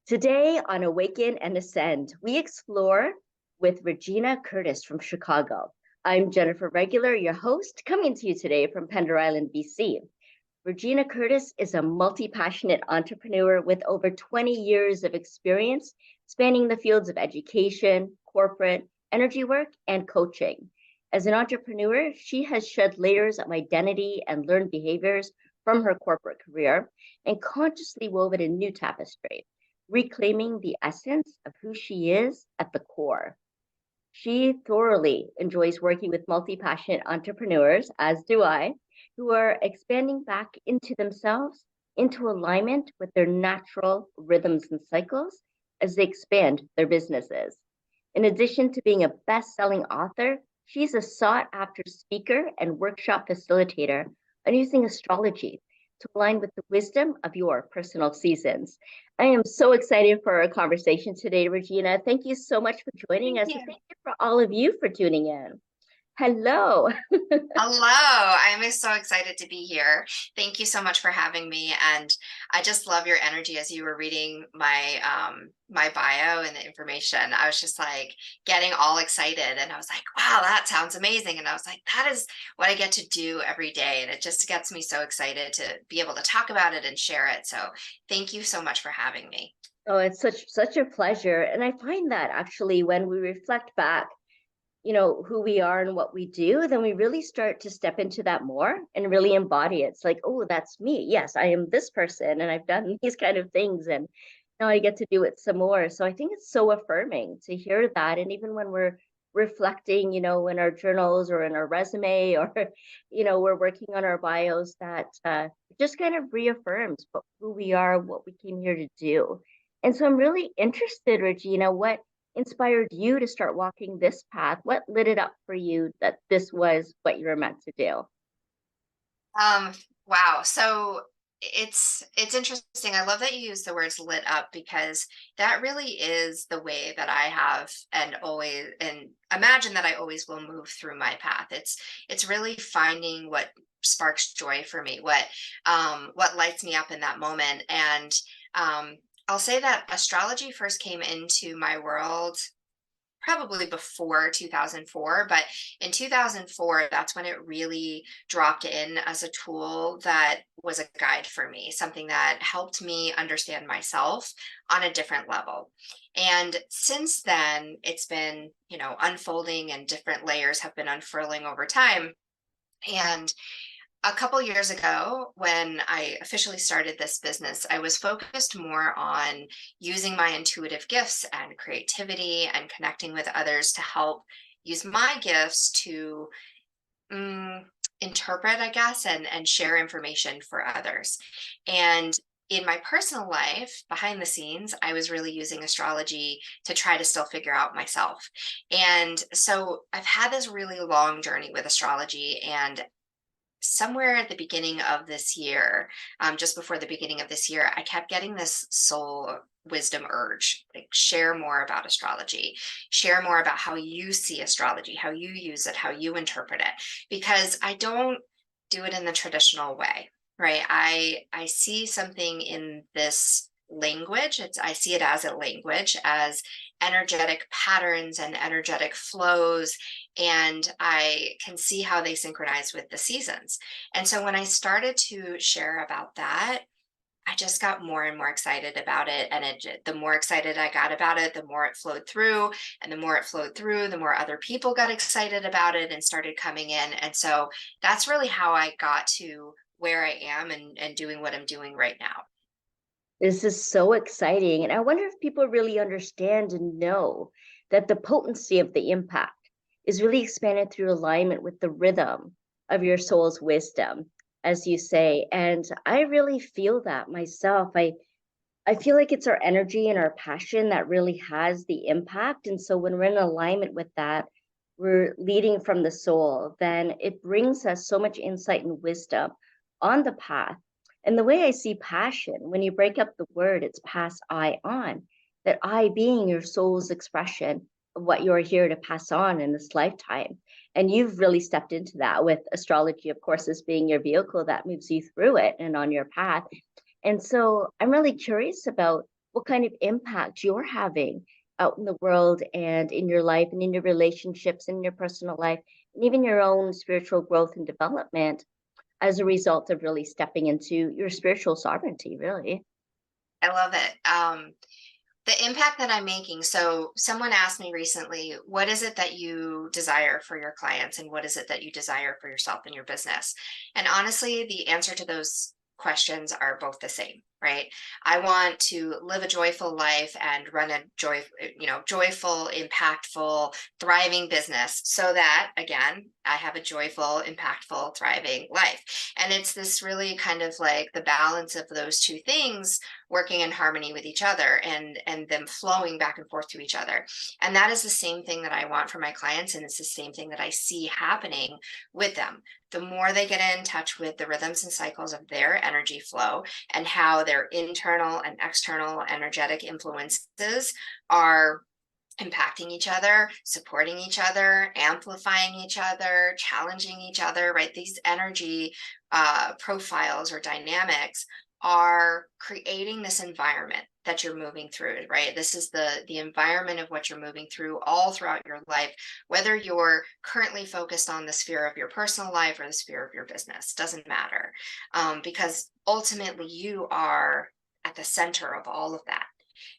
Today on Awaken and Ascend, we explore with Regyna Curtis from Chicago. I'm Jennifer Regular, your host, coming to you today from Pender Island, BC. Regyna Curtis is a multi-passionate entrepreneur with over 20 years of experience spanning the fields of education, corporate, energy work, and coaching. As an entrepreneur, she has shed layers of identity and learned behaviors from her corporate career and consciously woven a new tapestry, reclaiming the essence of who she is at the core. She thoroughly enjoys working with multi-passionate entrepreneurs, as do I, who are expanding back into themselves, into alignment with their natural rhythms and cycles as they expand their businesses. In addition to being a best-selling author, she's a sought-after speaker and workshop facilitator on using astrology to align with the wisdom of your personal seasons. I am so excited for our conversation today, Regyna. Thank you so much for joining us. And thank you for all of you for tuning in. Hello. Hello, I'm so excited to be here. Thank you so much for having me. And I just love your energy as you were reading my bio and the information. I was just like getting all excited and I was like, wow, that sounds amazing. And I was like, that is what I get to do every day. And it just gets me so excited to be able to talk about it and share it. So thank you so much for having me. Oh, it's such a pleasure. And I find that actually when we reflect back, who we are and what we do, then we really start to step into that more and really embody it. It's like, oh, that's me. Yes, I am this person and I've done these kind of things and now I get to do it some more. So I think it's so affirming to hear that. And even when we're reflecting, in our journals or in our resume or, we're working on our bios, that just kind of reaffirms who we are, what we came here to do. And so I'm really interested, Regyna, what inspired you to start walking this path? What lit it up for you that this was what you were meant to do? Um, wow. So it's interesting. I love that you use the words lit up because that really is the way that I have and always and imagine that I always will move through my path. It's really finding what sparks joy for me, what lights me up in that moment. And I'll say that astrology first came into my world probably before 2004, but in 2004, that's when it really dropped in as a tool that was a guide for me, something that helped me understand myself on a different level. And since then, it's been, unfolding and different layers have been unfurling over time. And a couple years ago, when I officially started this business, I was focused more on using my intuitive gifts and creativity and connecting with others to help use my gifts to interpret, I guess, and share information for others. And in my personal life, behind the scenes, I was really using astrology to try to still figure out myself. And so I've had this really long journey with astrology, and somewhere at the beginning of this year, just before the beginning of this year, I kept getting this soul wisdom urge, like share more about astrology, share more about how you see astrology, how you use it, how you interpret it, because I don't do it in the traditional way, right? I see something in this language. I see it as a language, as energetic patterns and energetic flows, and I can see how they synchronize with the seasons. And so when I started to share about that, I just got more and more excited about it. And the more excited I got about it, the more it flowed through. And the more it flowed through, the more other people got excited about it and started coming in. And so that's really how I got to where I am and doing what I'm doing right now. This is so exciting. And I wonder if people really understand and know that the potency of the impact is really expanded through alignment with the rhythm of your soul's wisdom, as you say. And I really feel that myself. I feel like it's our energy and our passion that really has the impact. And so when we're in alignment with that, we're leading from the soul, then it brings us so much insight and wisdom on the path. And the way I see passion, when you break up the word, it's pass I on, that I being your soul's expression of what you're here to pass on in this lifetime. And you've really stepped into that with astrology, of course, as being your vehicle that moves you through it and on your path. And so I'm really curious about what kind of impact you're having out in the world and in your life and in your relationships and in your personal life and even your own spiritual growth and development as a result of really stepping into your spiritual sovereignty, really. I love it. The impact that I'm making. So, someone asked me recently, what is it that you desire for your clients, and what is it that you desire for yourself and your business? And honestly, the answer to those questions are both the same, right? I want to live a joyful life and run a joyful, impactful, thriving business so that, again, I have a joyful, impactful, thriving life. And it's this really kind of like the balance of those two things working in harmony with each other, and them flowing back and forth to each other. And that is the same thing that I want for my clients, and it's the same thing that I see happening with them. The more they get in touch with the rhythms and cycles of their energy flow and how their internal and external energetic influences are impacting each other, supporting each other, amplifying each other, challenging each other, right? These energy profiles or dynamics are creating this environment that you're moving through, right? This is the environment of what you're moving through all throughout your life, whether you're currently focused on the sphere of your personal life or the sphere of your business, doesn't matter, because ultimately you are at the center of all of that.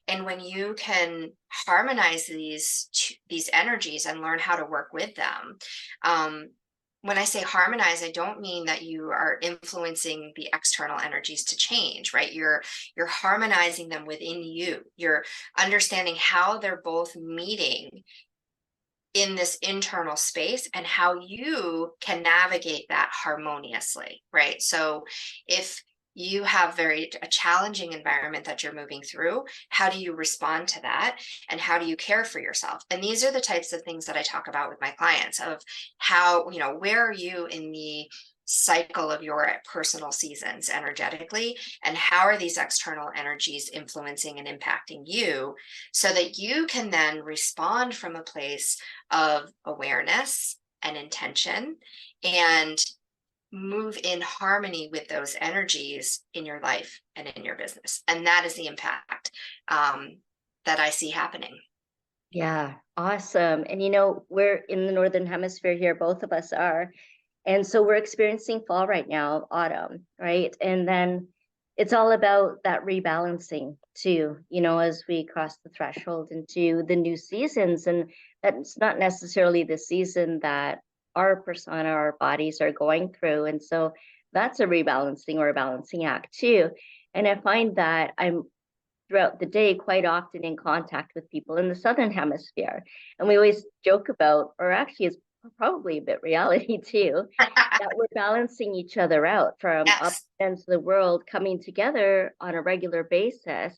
And when you can harmonize these energies and learn how to work with them, when I say harmonize, I don't mean that you are influencing the external energies to change, right? You're harmonizing them within you. You're understanding how they're both meeting in this internal space and how you can navigate that harmoniously, right? So if you have a challenging environment that you're moving through, how do you respond to that, and how do you care for yourself? And these are the types of things that I talk about with my clients, of how, where are you in the cycle of your personal seasons energetically, and how are these external energies influencing and impacting you, so that you can then respond from a place of awareness and intention, and move in harmony with those energies in your life and in your business. And that is the impact that I see happening. Yeah, awesome. And we're in the Northern Hemisphere here, both of us are. And so we're experiencing fall right now, autumn, right? And then it's all about that rebalancing too, as we cross the threshold into the new seasons. And that's not necessarily the season that our persona, our bodies are going through. And so that's a rebalancing or a balancing act too. And I find that I'm throughout the day quite often in contact with people in the Southern Hemisphere. And we always joke about, or actually it's probably a bit reality too, that we're balancing each other out from up Yes. ends of the world coming together on a regular basis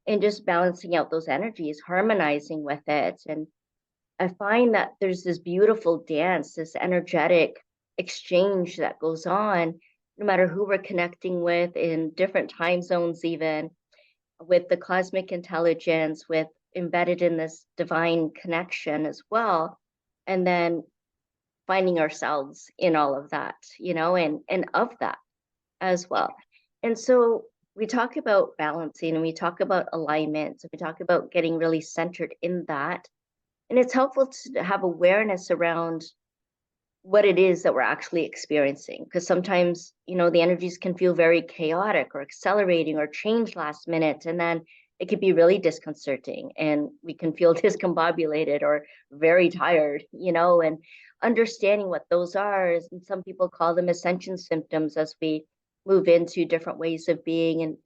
and just balancing out those energies, harmonizing with it. And I find that there's this beautiful dance, this energetic exchange that goes on, no matter who we're connecting with in different time zones, even with the cosmic intelligence, with embedded in this divine connection as well. And then finding ourselves in all of that, and of that as well. And so we talk about balancing and we talk about alignment. So we talk about getting really centered in that. And it's helpful to have awareness around what it is that we're actually experiencing. Because sometimes, the energies can feel very chaotic or accelerating or change last minute. And then it could be really disconcerting and we can feel discombobulated or very tired, and understanding what those are. And some people call them ascension symptoms as we move into different ways of being and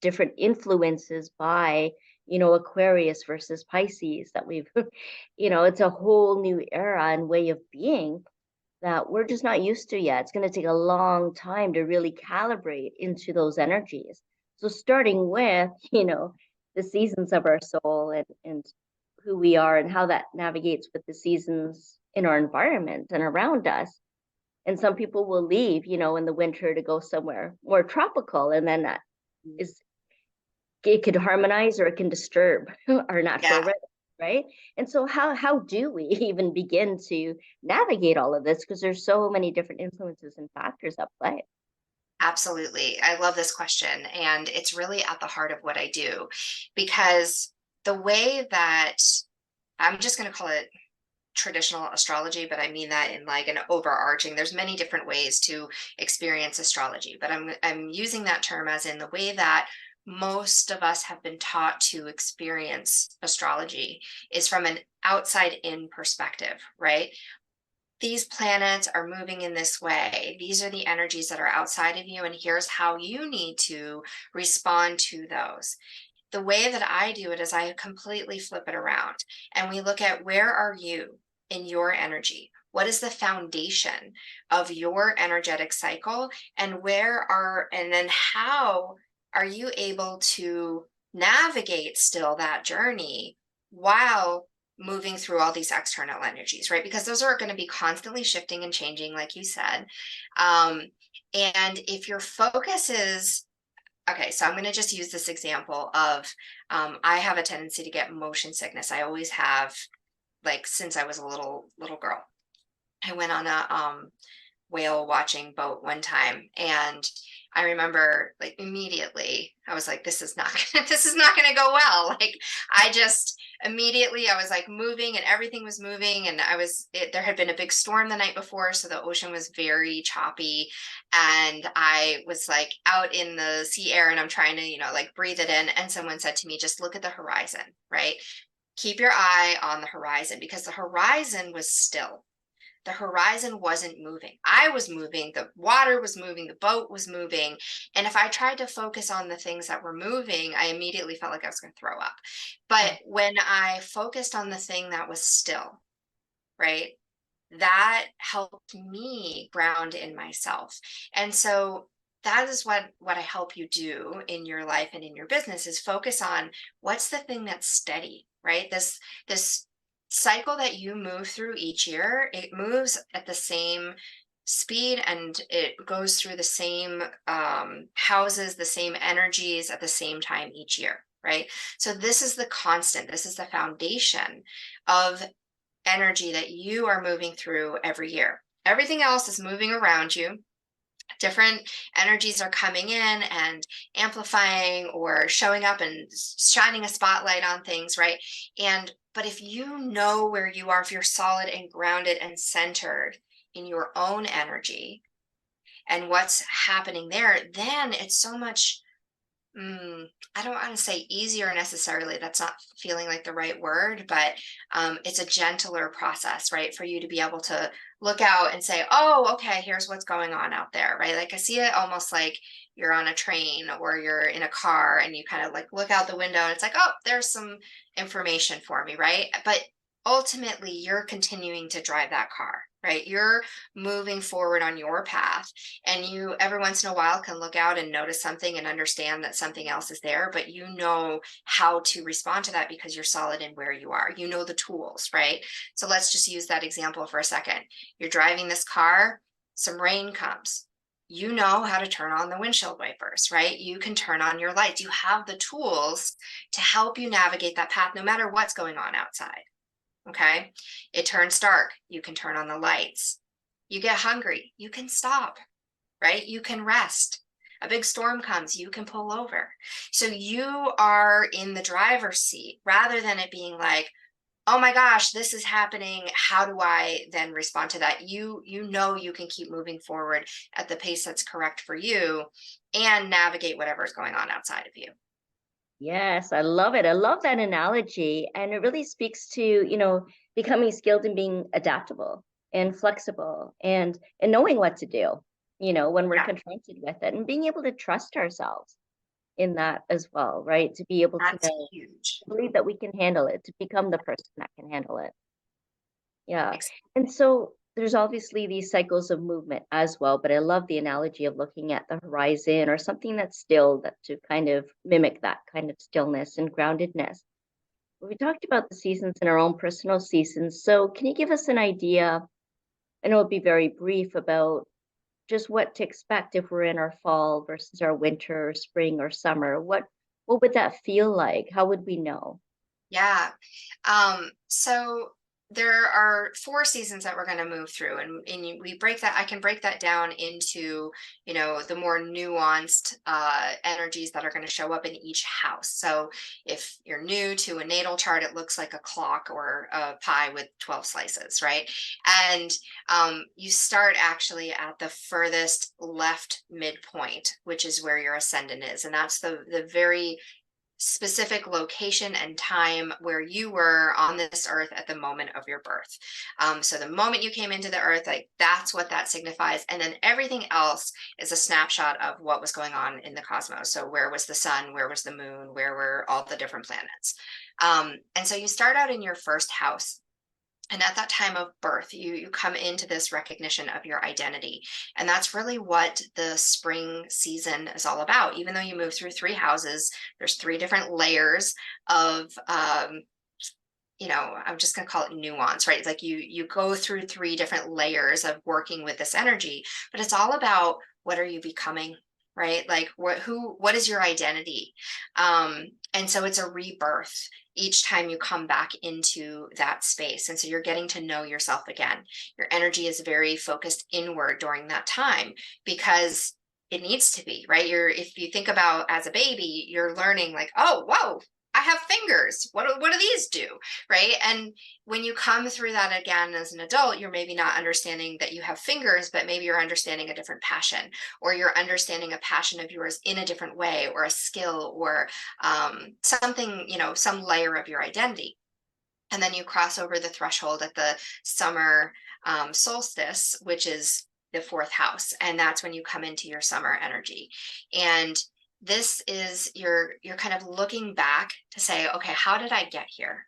different influences by Aquarius versus Pisces that we've it's a whole new era and way of being that we're just not used to yet. It's going to take a long time to really calibrate into those energies. So starting with, the seasons of our soul and who we are and how that navigates with the seasons in our environment and around us. And some people will leave, in the winter to go somewhere more tropical. And then that is, it could harmonize or it can disturb our natural Yeah. rhythm, right? And so how do we even begin to navigate all of this? Because there's so many different influences and factors at play. Absolutely. I love this question. And it's really at the heart of what I do, because the way that I'm just going to call it traditional astrology, but I mean that in like an overarching, there's many different ways to experience astrology, but I'm using that term as in the way that most of us have been taught to experience astrology is from an outside in perspective, right? These planets are moving in this way. These are the energies that are outside of you, and here's how you need to respond to those. The way that I do it is I completely flip it around, and we look at where are you in your energy? What is the foundation of your energetic cycle? And then how are you able to navigate still that journey while moving through all these external energies, right? Because those are going to be constantly shifting and changing, like you said. Um, and if your focus is, okay, so I'm going to just use this example of I have a tendency to get motion sickness. I always have, like since I was a little girl. I went on a whale watching boat one time, and I remember like immediately I was like, this is not this is not going to go well. Like I just immediately I was like moving and everything was moving, and there had been a big storm the night before, so the ocean was very choppy, and I was like out in the sea air, and I'm trying to, like breathe it in, and someone said to me, just look at the horizon, right? Keep your eye on the horizon, because the horizon was still. The horizon wasn't moving. I was moving, the water was moving, the boat was moving. And if I tried to focus on the things that were moving, I immediately felt like I was going to throw up. But when I focused on the thing that was still, right, that helped me ground in myself. And so that is what I help you do in your life and in your business, is focus on what's the thing that's steady, right? This cycle that you move through each year, it moves at the same speed, and it goes through the same houses, the same energies at the same time each year, right? So this is the constant, this is the foundation of energy that you are moving through every year. Everything else is moving around you. Different energies are coming in and amplifying or showing up and shining a spotlight on things, right? But if you know where you are, if you're solid and grounded and centered in your own energy and what's happening there, then it's so much, I don't want to say easier necessarily. That's not feeling like the right word, but it's a gentler process, right? For you to be able to look out and say, oh, okay, here's what's going on out there, right? Like I see it almost like you're on a train or you're in a car, and you kind of like look out the window and it's like, oh, there's some information for me, right? But ultimately, you're continuing to drive that car, right? You're moving forward on your path, and you every once in a while can look out and notice something and understand that something else is there, but you know how to respond to that because you're solid in where you are. You know the tools, right? So let's just use that example for a second. You're driving this car, some rain comes. You know how to turn on the windshield wipers, right? You can turn on your lights. You have the tools to help you navigate that path no matter what's going on outside. Okay. It turns dark. You can turn on the lights. You get hungry. You can stop, right? You can rest. A big storm comes. You can pull over. So you are in the driver's seat rather than it being like, oh my gosh, this is happening. How do I then respond to that? You know you can keep moving forward at the pace that's correct for you and navigate whatever is going on outside of you. Yes, I love it. I love that analogy. And it really speaks to, becoming skilled in being adaptable and flexible and knowing what to do, when we're Yeah, confronted with it, and being able to trust ourselves in that as well, right? To be able to that's know, huge. to believe that we can handle it, to become the person that can handle it. Yeah. Ex- And so there's obviously these cycles of movement as well, but I love the analogy of looking at the horizon or something that's still, that to kind of mimic that kind of stillness and groundedness. We talked about the seasons and our own personal seasons. So can you give us an idea? I know it'll be very brief, about just what to expect if we're in our fall versus our winter or spring or summer. What would that feel like? How would we know? Yeah. So there are 4 seasons that we're going to move through, and we break that. I can break that down into, the more nuanced energies that are going to show up in each house. So if you're new to a natal chart, it looks like a clock or a pie with 12 slices, right? And you start actually at the furthest left midpoint, which is where your ascendant is, and that's the very specific location and time where you were on this earth at the moment of your birth. So the moment you came into the earth, like that's what that signifies. And then everything else is a snapshot of what was going on in the cosmos. So where was the sun? Where was the moon? Where were all the different planets? And so you start out in your first house. And at that time of birth, you come into this recognition of your identity. And that's really what the spring season is all about. Even though you move through 3 houses, there's 3 different layers of I'm just going to call it nuance, right? It's like you go through 3 different layers of working with this energy, but it's all about what are you becoming, right? Like what is your identity? And so it's a rebirth each time you come back into that space. And so you're getting to know yourself again. Your energy is very focused inward during that time because it needs to be, right? If you think about as a baby, you're learning like, oh, whoa, I have fingers. What do these do? Right. And when you come through that again as an adult, you're maybe not understanding that you have fingers, but maybe you're understanding a different passion, or you're understanding a passion of yours in a different way, or a skill, or something, some layer of your identity. And then you cross over the threshold at the summer solstice, which is the 4th house. And that's when you come into your summer energy. And this is you're kind of looking back to say, okay, how did I get here?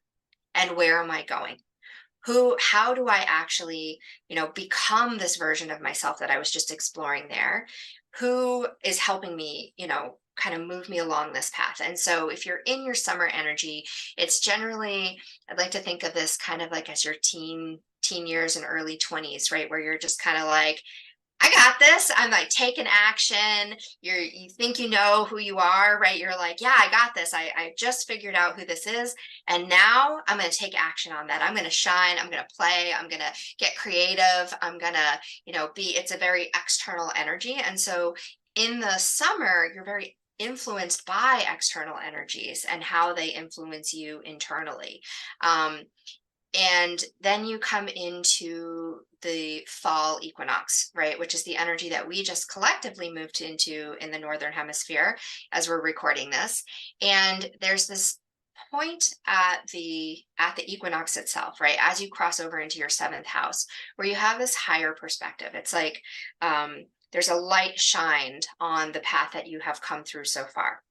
And where am I going? How do I actually, become this version of myself that I was just exploring there? Who is helping me, kind of move me along this path? And so if you're in your summer energy, it's generally, I'd like to think of this kind of like as your teen years and early 20s, right? Where you're just kind of like, I got this. I'm like taking action. You think you know who you are, right? You're like, yeah, I got this. I just figured out who this is. And now I'm going to take action on that. I'm going to shine. I'm going to play. I'm going to get creative. I'm going to, it's a very external energy. And so in the summer, you're very influenced by external energies and how they influence you internally. And then you come into the fall equinox, right? Which is the energy that we just collectively moved into in the Northern Hemisphere as we're recording this. And there's this point at the equinox itself, right? As you cross over into your 7th house, where you have this higher perspective. It's like there's a light shined on the path that you have come through so far.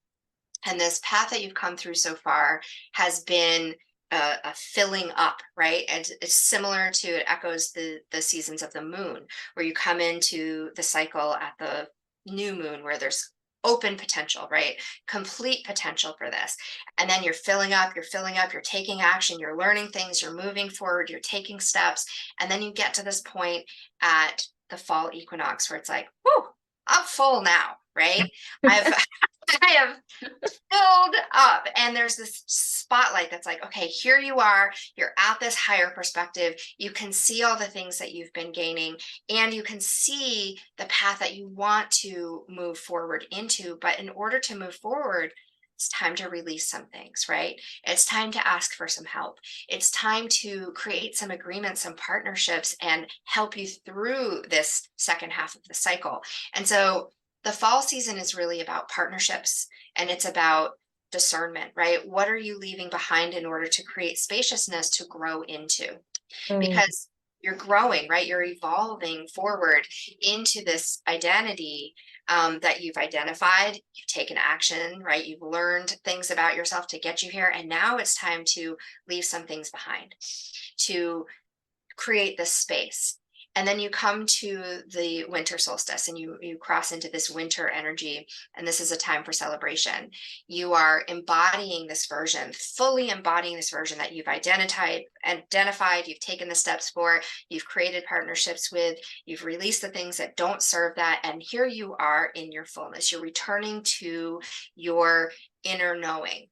And this path that you've come through so far has been a filling up, right? And it's similar to, it echoes the seasons of the moon, where you come into the cycle at the new moon, where there's open potential, right? Complete potential for this. And then you're filling up, you're taking action, you're learning things, you're moving forward, you're taking steps. And then you get to this point at the fall equinox where it's like, whoo, I'm full now, right? I've I have filled up, and there's this spotlight that's like, okay, here you are, you're at this higher perspective, you can see all the things that you've been gaining, and you can see the path that you want to move forward into. But in order to move forward, it's time to release some things, right? It's time to ask for some help. It's time to create some agreements, some partnerships, and help you through this second half of the cycle. And so the fall season is really about partnerships, and it's about discernment, right? What are you leaving behind in order to create spaciousness to grow into? Mm. Because you're growing, right? You're evolving forward into this identity that you've identified, you've taken action, right? You've learned things about yourself to get you here. And now it's time to leave some things behind, to create this space. And then you come to the winter solstice, and you cross into this winter energy. And this is a time for celebration. You are embodying this version, fully embodying this version that you've identified, you've taken the steps for, you've created partnerships with, you've released the things that don't serve that. And here you are in your fullness. You're returning to your inner knowing.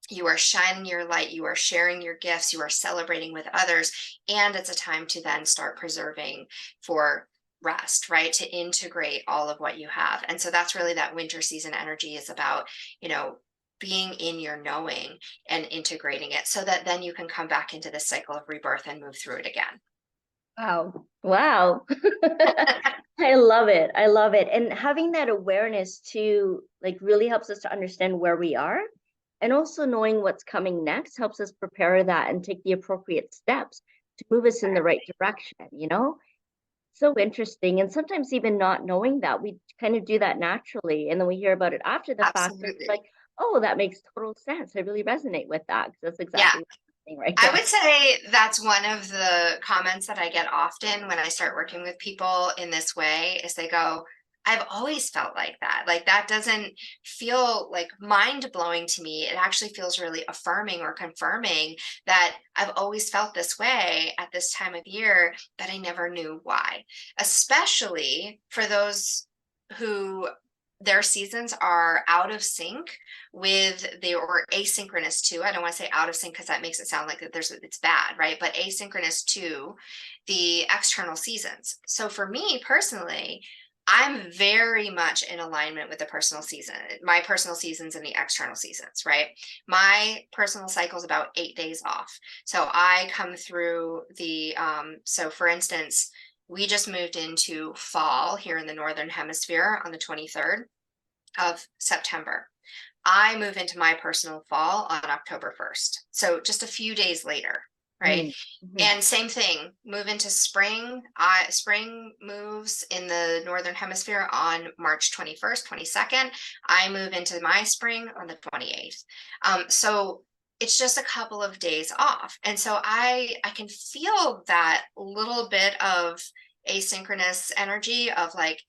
You are shining your light, you are sharing your gifts, you are celebrating with others, and it's a time to then start preserving for rest, right? To integrate all of what you have. And so that's really that winter season energy is about, you know, being in your knowing and integrating it so that then you can come back into this cycle of rebirth and move through it again. Wow. Wow. I love it. I love it. And having that awareness too, like really helps us to understand where we are. And also knowing what's coming next helps us prepare that and take the appropriate steps to move us in the right direction, you know? So interesting. And sometimes even not knowing that, we kind of do that naturally. And then we hear about it after the fact. And it's like, Absolutely. oh, that makes total sense. I really resonate with that because that's Yeah. exactly what's happening right I now. would say that's one of the comments that I get often when I start working with people in this way is they go, I've always felt like that. Like that doesn't feel like mind blowing to me. It actually feels really affirming or confirming that I've always felt this way at this time of year, but I never knew why. Especially for those who their seasons are out of sync with the or asynchronous too. I don't want to say out of sync because that makes it sound like that it's bad, right? But asynchronous to the external seasons. So for me personally, I'm very much in alignment with the personal season, my personal seasons and the external seasons, right? My personal cycle is about 8 days off. So I come through so for instance, we just moved into fall here in the Northern Hemisphere on the 23rd of September. I move into my personal fall on October 1st. So just a few days later, right? Mm, mhm. And same thing, move into spring. Spring moves in the Northern Hemisphere on March 21st, 22nd. I move into my spring on the 28th. So it's just a couple of days off. And so I can feel that little bit of asynchronous energy of like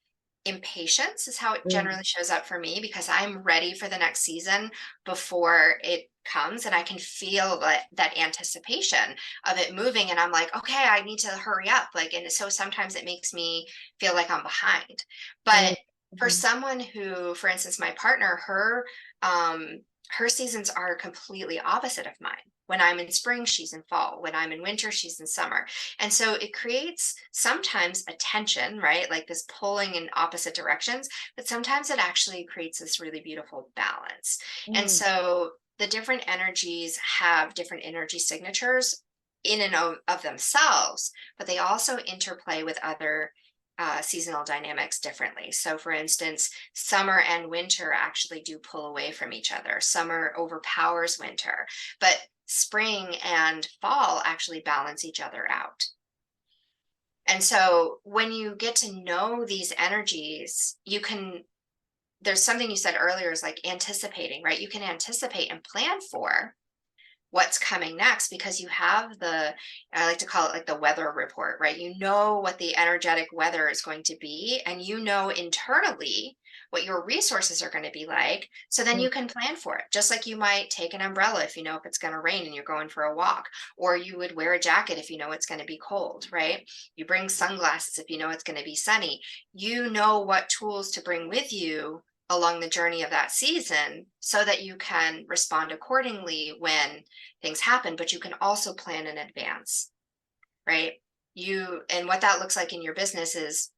impatience is how it Mm, generally shows up for me because I'm ready for the next season before it comes and I can feel that anticipation of it moving and I'm like, okay, I need to hurry up. Like, and so sometimes it makes me feel like I'm behind. mm, But for mhm. someone who, for instance, my partner, her seasons are completely opposite of mine. When I'm in spring, she's in fall. When I'm in winter, she's in summer. And so it creates sometimes a tension, right? Like this pulling in opposite directions, but sometimes it actually creates this really beautiful balance. And Mm. so the different energies have different energy signatures in and of themselves, but they also interplay with other seasonal dynamics differently. So, for instance, summer and winter actually do pull away from each other. Summer overpowers winter, but spring and fall actually balance each other out. And so when you get to know these energies, there's something you said earlier is like anticipating, right? You can anticipate and plan for what's coming next because you have I like to call it like the weather report, right? You know what the energetic weather is going to be, and you know internally what your resources are going to be like. So then Mm. you can plan for it. Just like you might take an umbrella if you know if it's going to rain and you're going for a walk, or you would wear a jacket if you know it's going to be cold, right? You bring sunglasses if you know it's going to be sunny. You know what tools to bring with you along the journey of that season so that you can respond accordingly when things happen, but you can also plan in advance, right? And what that looks like in your business is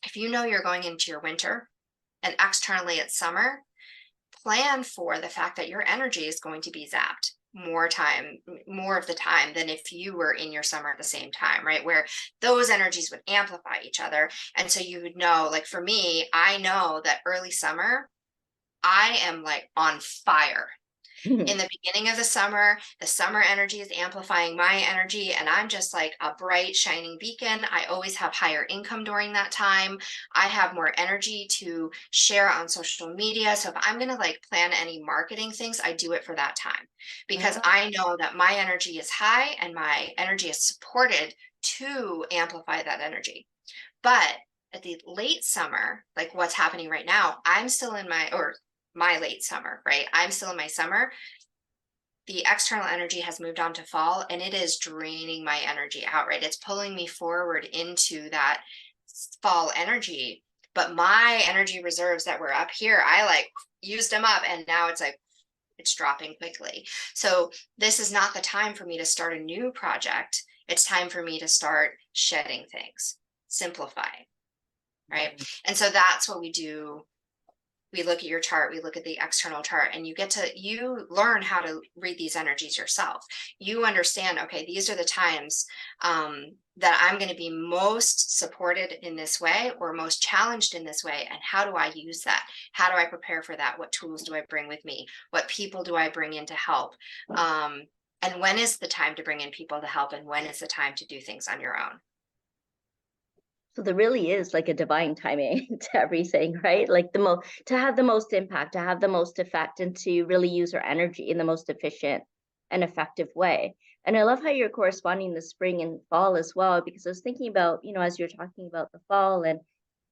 if you know you're going into your winter and externally it's summer, plan for the fact that your energy is going to be zapped more of the time than if you were in your summer at the same time, right? Where those energies would amplify each other. And so you would know, like for me, I know that early summer, I am like on fire in the beginning of the summer energy is amplifying my energy, and I'm just like a bright, shining beacon. I always have higher income during that time. I have more energy to share on social media. So if I'm going to like plan any marketing things, I do it for that time because Ah, I know that my energy is high and my energy is supported to amplify that energy. But at the late summer, like what's happening right now, I'm still in my late summer, right? I'm still in my summer. The external energy has moved on to fall and it is draining my energy out, right? It's pulling me forward into that fall energy. But my energy reserves that were up here, I like used them up and now it's like it's dropping quickly. So this is not the time for me to start a new project. It's time for me to start shedding things, simplify, right? And so that's what we do. We look at your chart, we look at the external chart, and you learn how to read these energies yourself. You understand, okay, these are the times that I'm going to be most supported in this way or most challenged in this way. And how do I use that? How do I prepare for that? What tools do I bring with me? What people do I bring in to help? And when is the time to bring in people to help? And when is the time to do things on your own? So there really is like a divine timing to everything, right? Like to have the most impact, to have the most effect, and to really use our energy in the most efficient and effective way. And I love how you're corresponding the spring and fall as well, because I was thinking about, as you're talking about the fall, and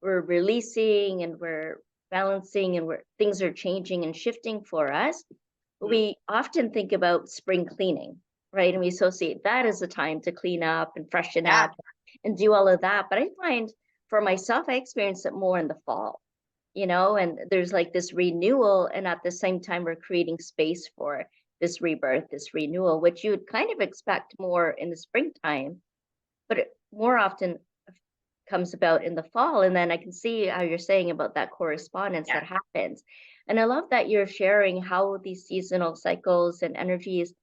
we're releasing and we're balancing, and things are changing and shifting for us. Mhm. We often think about spring cleaning, right? And we associate that as a time to clean up and freshen Yeah. up and do all of that. But I find for myself, I experience it more in the fall, and there's like this renewal. And at the same time, we're creating space for this rebirth, this renewal, which you would kind of expect more in the springtime, but it more often comes about in the fall. And then I can see how you're saying about that correspondence Yeah. that happens. And I love that you're sharing how these seasonal cycles and energies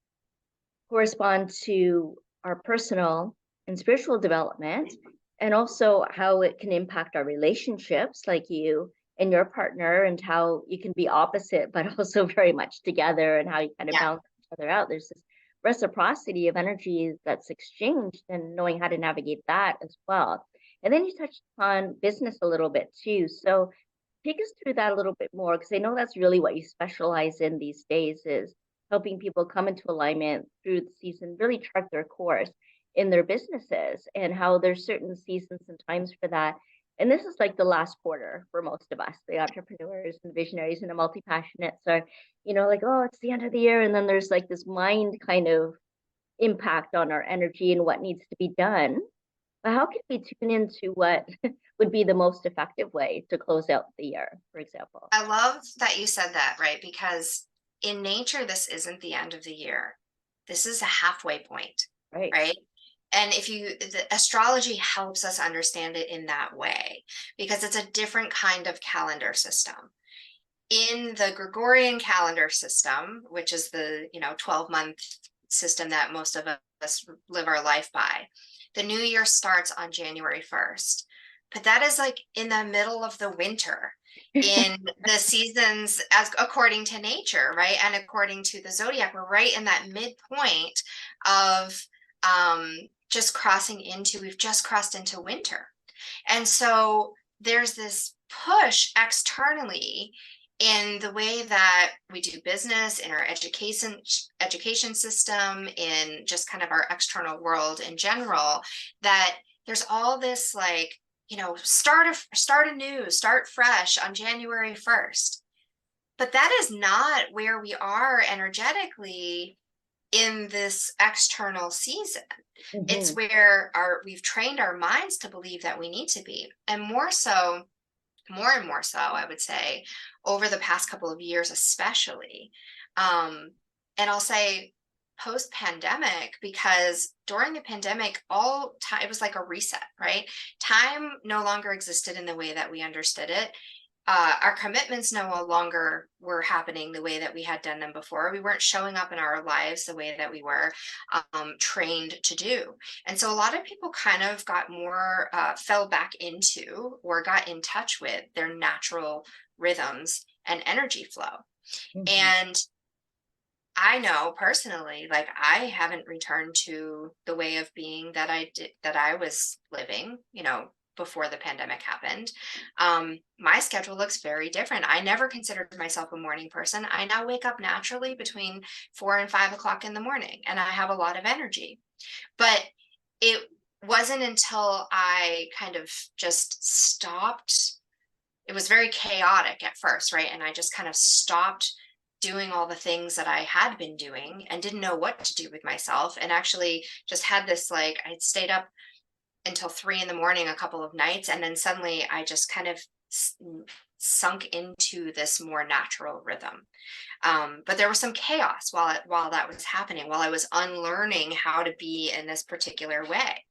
correspond to our personal and spiritual development, and also how it can impact our relationships, like you and your partner, and how you can be opposite but also very much together, and how you kind of Yeah. balance each other out. There's this reciprocity of energy that's exchanged, and knowing how to navigate that as well. And then you touched on business a little bit too, so take us through that a little bit more, because I know that's really what you specialize in these days, is helping people come into alignment through the season, really chart their course in their businesses, and how there's certain seasons and times for that. And this is like the last quarter for most of us, the entrepreneurs and visionaries and the multi-passionates are, like, oh, it's the end of the year. And then there's like this mind kind of impact on our energy and what needs to be done. But how can we tune into what would be the most effective way to close out the year, for example? I love that you said that, right? Because in nature, this isn't the end of the year. This is a halfway point, Right. right? And the astrology helps us understand it in that way because it's a different kind of calendar system. In the Gregorian calendar system, which is the 12-month system that most of us live our life by, the new year starts on January 1st. But that is like in the middle of the winter in the seasons as according to nature, right? And according to the zodiac, we're right in that midpoint of we've just crossed into winter. And so there's this push externally in the way that we do business, in our education system, in just kind of our external world in general, that there's all this like, start anew, start fresh on January 1st. But that is not where we are energetically in this external season. It's Hmm. where we've trained our minds to believe that we need to be. And more and more so, I would say, over the past couple of years, especially. And I'll say post pandemic, because during the pandemic, all time, it was like a reset, right? Time no longer existed in the way that we understood it. Our commitments no longer were happening the way that we had done them before. We weren't showing up in our lives the way that we were trained to do. And so a lot of people kind of got more, fell back into or got in touch with their natural rhythms and energy flow. Hmm. And I know personally, like I haven't returned to the way of being that I was living, before the pandemic happened. My schedule looks very different. I never considered myself a morning person. I now wake up naturally between 4 and 5 o'clock in the morning, and I have a lot of energy. But it wasn't until I kind of just stopped. It was very chaotic at first, right? And I just kind of stopped doing all the things that I had been doing and didn't know what to do with myself. And actually just had this like, I'd stayed up until 3 in the morning a couple of nights. And then suddenly I just kind of sunk into this more natural rhythm. But there was some chaos while that was happening, while I was unlearning how to be in this particular way.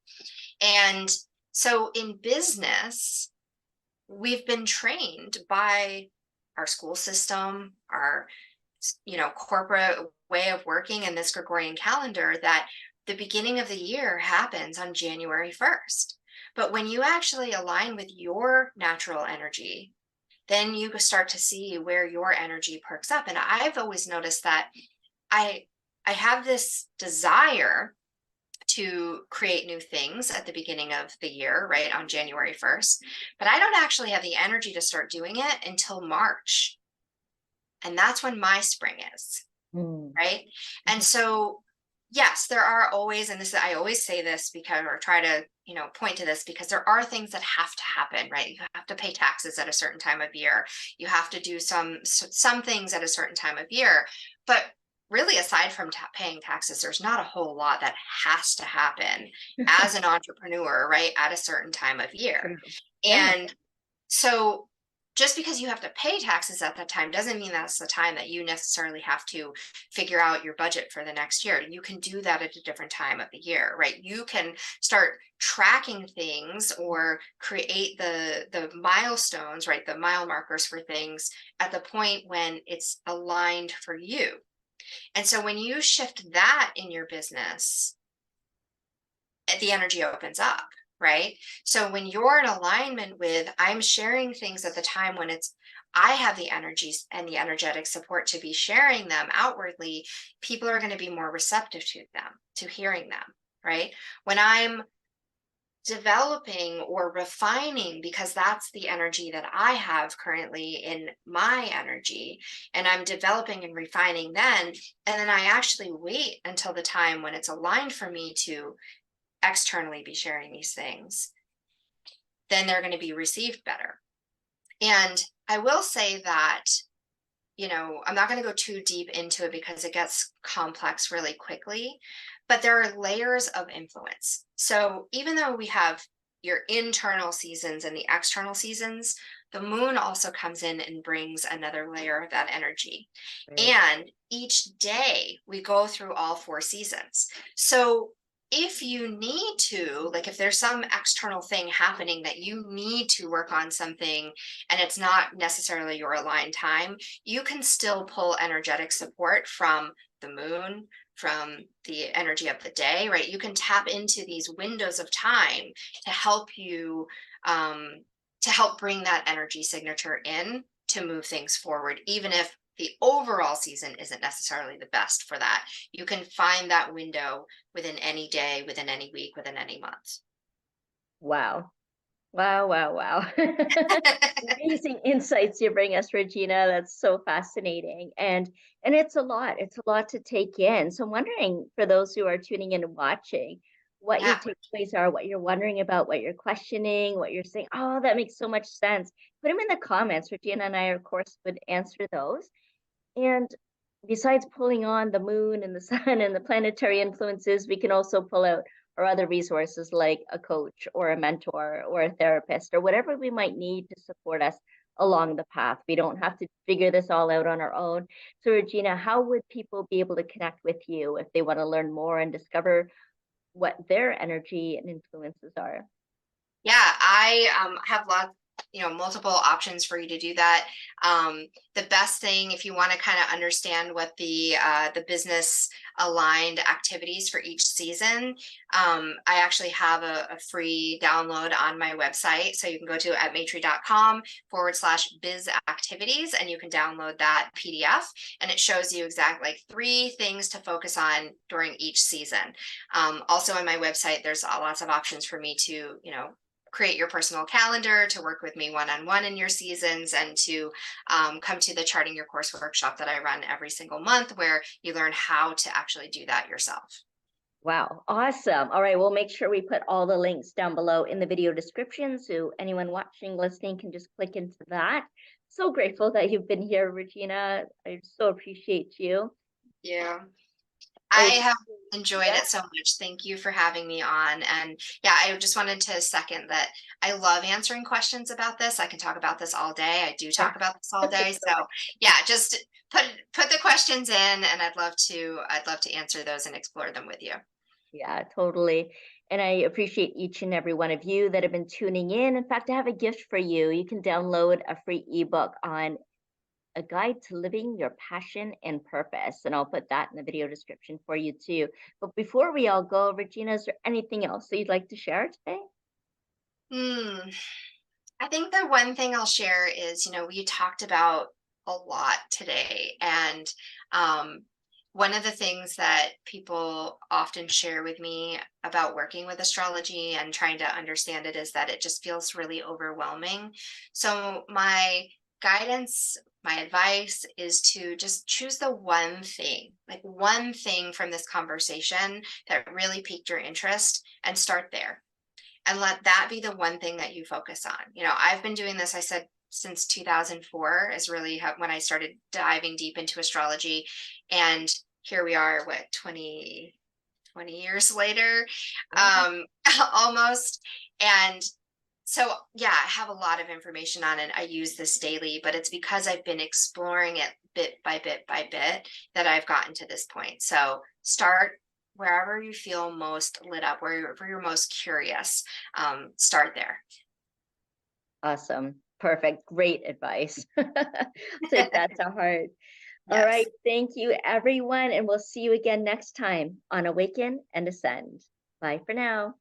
And so in business, we've been trained by our school system, our corporate way of working in this Gregorian calendar, that the beginning of the year happens on January 1st. But when you actually align with your natural energy, then you start to see where your energy perks up. And I've always noticed that I I have this desire to create new things at the beginning of the year, right, on January 1st, but I don't actually have the energy to start doing it until March. And that's when my spring is, Mm. right? And so, yes, there are always, and this I always say this because, or try to, point to this, because there are things that have to happen, right? You have to pay taxes at a certain time of year. You have to do some things at a certain time of year. But really, aside from paying taxes, there's not a whole lot that has to happen as an entrepreneur, right, at a certain time of year. True. Yeah. And so just because you have to pay taxes at that time doesn't mean that's the time that you necessarily have to figure out your budget for the next year. You can do that at a different time of the year, right? You can start tracking things or create the milestones, right? The mile markers for things at the point when it's aligned for you. And so when you shift that in your business, the energy opens up, right? So when you're in alignment with, I'm sharing things at the time when I have the energies and the energetic support to be sharing them outwardly, people are going to be more receptive to them, to hearing them, right? When I'm developing or refining, because that's the energy that I have currently in my energy, and I'm developing and refining then, and then I actually wait until the time when it's aligned for me to externally be sharing these things, then they're going to be received better. And I will say that, I'm not going to go too deep into it because it gets complex really quickly, but there are layers of influence. So even though we have your internal seasons and the external seasons, the moon also comes in and brings another layer of that energy. Right. And each day we go through all 4 seasons. So if you need to, like if there's some external thing happening that you need to work on something and it's not necessarily your aligned time, you can still pull energetic support from the moon, from the energy of the day, right? You can tap into these windows of time to help you, to help bring that energy signature in to move things forward, even if the overall season isn't necessarily the best for that. You can find that window within any day, within any week, within any month. Wow. Wow, wow, wow. Amazing insights you bring us, Regyna. That's so fascinating. And it's a lot. It's a lot to take in. So I'm wondering, for those who are tuning in and watching, what your Yeah. takeaways are, what you're wondering about, what you're questioning, what you're saying, oh, that makes so much sense. Put them in the comments. Regyna and I, of course, would answer those. And besides pulling on the moon and the sun and the planetary influences, we can also pull out our other resources like a coach or a mentor or a therapist or whatever we might need to support us along the path. We don't have to figure this all out on our own. So, Regyna, how would people be able to connect with you if they want to learn more and discover what their energy and influences are? Yeah, I have lots, multiple options for you to do that. The best thing, if you want to kind of understand what the business aligned activities for each season, I actually have a free download on my website. So you can go to atmatry.com/biz activities, and you can download that PDF, and it shows you exactly like 3 things to focus on during each season. Also on my website, there's lots of options for me to, create your personal calendar, to work with me one-on-one in your seasons, and to come to the Charting Your Course workshop that I run every single month, where you learn how to actually do that yourself. Wow, awesome. All right, we'll make sure we put all the links down below in the video description so anyone watching, listening can just click into that. So grateful that you've been here, Regyna. I so appreciate you. Yeah. I I have Enjoyed Yeah. it so much. Thank you for having me on. And yeah, I just wanted to second that I love answering questions about this. I can talk about this all day. I do talk about this all day. So yeah, just put the questions in and I'd love to answer those and explore them with you. Yeah, totally. And I appreciate each and every one of you that have been tuning in. In fact, I have a gift for you. You can download a free ebook on a guide to living your passion and purpose. And I'll put that in the video description for you too. But before we all go, Regina, is there anything else that you'd like to share today? Hmm. I think the one thing I'll share is, we talked about a lot today. And um, one of the things that people often share with me about working with astrology and trying to understand it is that it just feels really overwhelming. So, my guidance, my advice is to just choose the one thing, like one thing from this conversation that really piqued your interest and start there and let that be the one thing that you focus on. I've been doing this, I said, since 2004 is really when I started diving deep into astrology. And here we are, what, 20 years later, Yeah. almost. And so, yeah, I have a lot of information on it. I use this daily, but it's because I've been exploring it bit by bit by bit that I've gotten to this point. So, start wherever you feel most lit up, wherever you're most curious. Start there. Awesome. Perfect. Great advice. Take that to heart. All right. Yes. Thank you, everyone. And we'll see you again next time on Awaken and Ascend. Bye for now.